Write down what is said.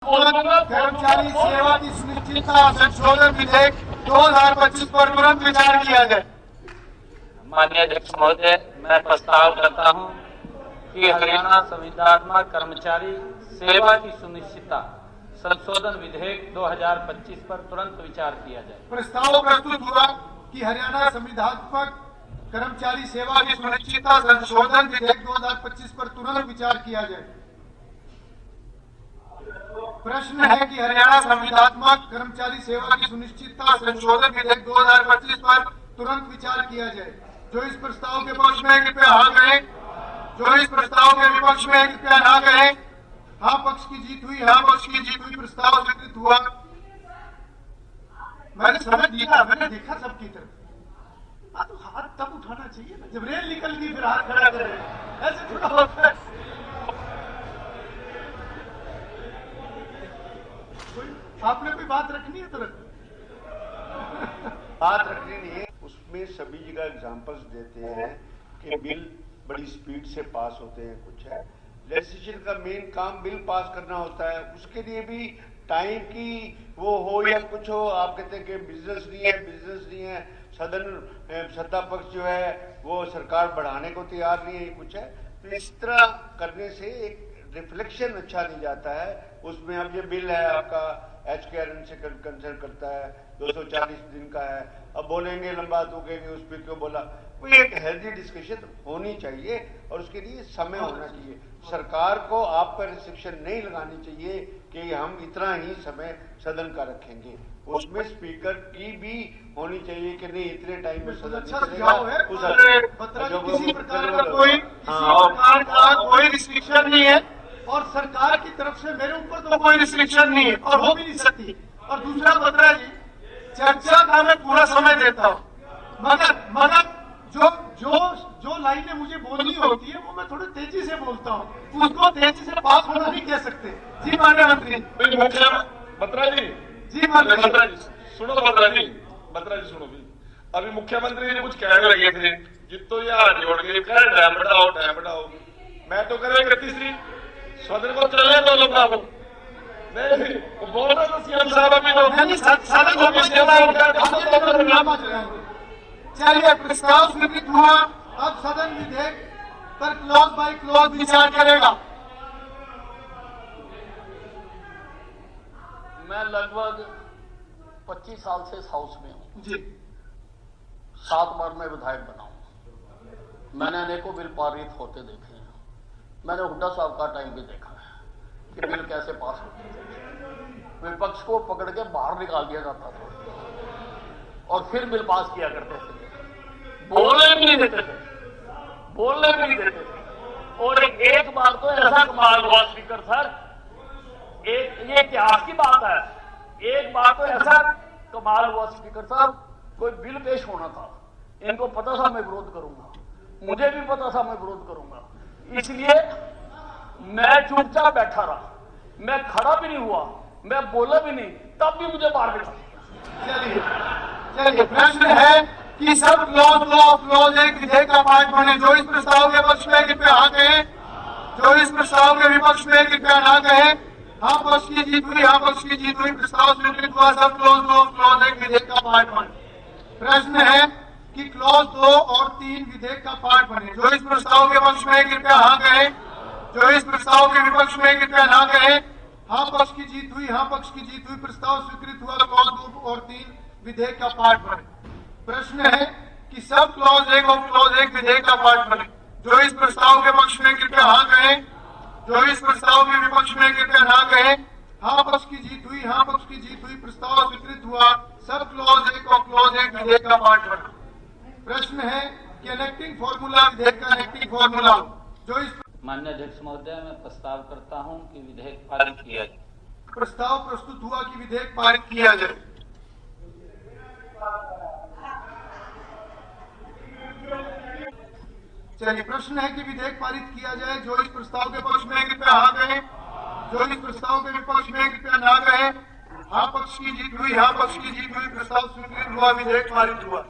कर्मचारी सेवा की सुनिश्चितता संशोधन विधेयक 2025 पर तुरंत विचार किया जाए। माननीय अध्यक्ष महोदय, मैं प्रस्ताव करता हूं कि हरियाणा संविदात्मक कर्मचारी सेवा की सुनिश्चितता संशोधन विधेयक 2025 पर तुरंत विचार किया जाए। प्रस्ताव प्रस्तुत हुआ कि हरियाणा संविदात्मक कर्मचारी सेवा की सुनिश्चितता संशोधन विधेयक 2025 पर तुरंत विचार किया जाए। प्रश्न है कि हरियाणा संविदात्मक कर्मचारी सेवा की सुनिश्चितता संशोधन विधेयक 2025 पर तुरंत विचार किया जाए। जो इस प्रस्ताव के पक्ष में कृपया हाँ करें, जो इस प्रस्ताव के विपक्ष में कृपया ना करें। हाँ पक्ष की जीत हुई, हाँ पक्ष की जीत हुई, प्रस्ताव स्वीकृत हुआ। मैंने समझ दिया, मैंने देखा सबकी तरफ। तो हाथ तब उठाना चाहिए ना जब रेल निकल गई, फिर हाथ खड़ा कर रहे हैं, ऐसे थोड़ा होता है। आपने कोई बात रखनी है तो रख, बात रखनी नहीं है। उसमें सभी जगह एग्जांपल्स देते हैं कि बिल बड़ी स्पीड से पास होते हैं। कुछ है लेजिस्लेशन का मेन काम बिल पास करना होता है, उसके लिए भी टाइम की वो हो या कुछ हो। आप कहते हैं कि बिजनेस नहीं है, सदन सत्ता पक्ष जो है वो सरकार बढ़ाने को तैयार नहीं है, कुछ है। तो इस तरह करने से एक रिफ्लेक्शन अच्छा नहीं जाता है उसमें। अब ये बिल है आपका HKRN से कंसर्न करता है, 240 दिन का है। अब बोलेंगे लंबा तो कहेंगे उस पर क्यों बोला। कोई एक हेल्दी डिस्कशन होनी चाहिए और उसके लिए समय होना चाहिए। सरकार को आप पर रिस्ट्रिक्शन नहीं लगानी चाहिए कि हम इतना ही समय सदन का रखेंगे। उसमें स्पीकर की भी होनी चाहिए कि नहीं इतने टाइम में सदन किसी प्रकार का कोई रिस्ट्रिक्शन नहीं है और सरकार की तरफ से मेरे ऊपर तो कोई रिस्ट्रिक्शन नहीं है और हो भी नहीं सकती। और दूसरा बत्रा जी, चर्चा का मैं पूरा समय देता हूँ, मगर जो लाइनें मुझे बोलनी होती है वो मैं थोड़ी तेजी से बोलता हूँ, उसको तेजी से पास होना नहीं कह सकते। जी माननीय मंत्री। बत्रा जी, जी बत्रा जी सुनो। बत्रा जी सुनो भी। अभी मुख्यमंत्री जी कुछ कहने लगे थे, जितो यार जोड़ के कर डैम बढ़ाओ। मैं तो करे 31 सदन को चले तो लोग नहीं बोल रहे तो सीएम साहब अभी चलिए प्रस्ताव स्वीकृत हुआ। अब सदन विधेयक पर क्लॉज बाय क्लॉज विचार करेगा। मैं लगभग 25 साल से इस हाउस में हूँ जी। 7 बार मैं विधायक बना हूँ। मैंने अनेकों बिल पारित होते देखे हैं। मैंने हुड्डा साहब का टाइम भी देखा है कि बिल कैसे पास होते थे। विपक्ष को पकड़ के बाहर निकाल दिया जाता था और फिर बिल पास किया करते थे। बोलने भी नहीं देते थे। और एक बार तो ऐसा कमाल हुआ स्पीकर सर, ये इतिहास की बात है। एक बार तो ऐसा कमाल हुआ स्पीकर साहब, कोई बिल पेश होना था, इनको पता था मैं विरोध करूंगा, मुझे भी पता था मैं विरोध करूंगा, इसलिए मैं चुपचाप बैठा रहा। मैं खड़ा भी नहीं हुआ, मैं बोला भी नहीं, तब भी मुझे मार दिया। चलिए प्रश्न है कि सब क्लॉज एक विधेयक का पार्ट बने। जो इस प्रस्ताव के पक्ष में कृपया हाँ कहें, जो इस प्रस्ताव के विपक्ष में कृपया ना कहें। हाँ पक्ष की जीत हुई, हाँ पक्ष की जीत हुई, प्रस्ताव स्वीकृत हुआ। सब क्लॉज एक विधेयक का पार्ट बने। प्रश्न है कि क्लॉज 2 और 3 विधेयक का पार्ट बने। जो इस प्रस्ताव के पक्ष में कृपया हाँ कहें, जो इस प्रस्ताव के विपक्ष में कृपया ना कहें। हाँ पक्ष की जीत हुई, हाँ पक्ष की जीत हुई, प्रस्ताव स्वीकृत हुआ। क्लॉज 2 और 3 विधेयक का पार्ट बने। प्रश्न है कि सब क्लॉज 1 और क्लॉज 1 विधेयक का पार्ट बने। जो इस प्रस्ताव के पक्ष में कृपया हाँ कहें, जो इस प्रस्ताव के विपक्ष में कृपया ना कहें। हाँ पक्ष की जीत हुई, हाँ पक्ष की जीत हुई, प्रस्ताव स्वीकृत हुआ। सब क्लॉज 1 और क्लॉज 1 विधेयक का पार्ट बना। प्रश्न है कि इनेक्टिंग फॉर्मूला विधेयक का इनेक्टिंग फॉर्मूला। जो इस माननीय अध्यक्ष महोदय, मैं प्रस्ताव करता हूं कि विधेयक पारित किया जाए। प्रस्ताव प्रस्तुत हुआ कि विधेयक पारित किया जाए। चलिए प्रश्न है कि विधेयक पारित किया जाए। जो इस प्रस्ताव के पक्ष में कृपया हाँ कहें, जो इस प्रस्ताव के विपक्ष में कृपया ना कहें। हाँ पक्ष की जीत हुई, हाँ पक्ष की जीत हुई, प्रस्ताव स्वीकृत हुआ, विधेयक पारित हुआ।